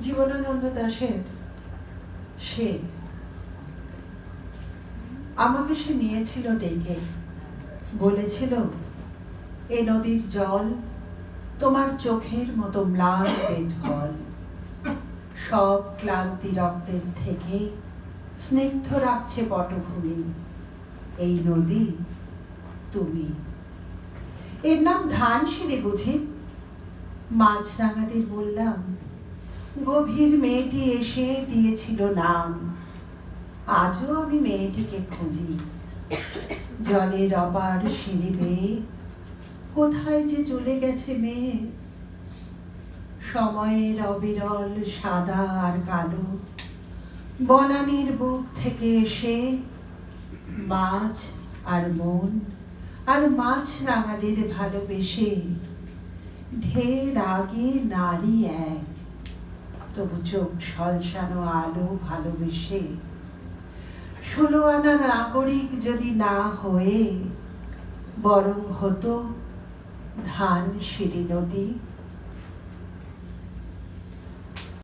জীবনানন্দ দাশের সে আমাকে সে নিয়েছিল ডেকে, বলেছিল এ নদীর জল তোমার চোখের মতো ম্লান বেদফল, সব ক্লান্তি রক্তের থেকে স্নিগ্ধ রাখছে পটভূমি, এই নদী তুমি। এর নাম ধানসিঁড়ি বুঝি? মাঝরাঙাদের বললাম, গভীর মেয়েটি এসে দিয়েছিল নাম। আজও আমি মেয়েটিকে খুঁজি, জলের অপার সিঁড়ি বেয়ে কোথায় যে চলে গেছে মেয়ে। সময়ের অবিরল সাদা আর কালো বনানীর বুক থেকে এসে মাছ আর মন আর মাছরাঙাদের ভালোবেসে ঢের আগে নারী এক, তবু চোখ ঝলসানো আলো ভালোবেসে 16 আনার নাগরিক যদি না হয়ে বরং হতো ধানসিঁড়ি নদী।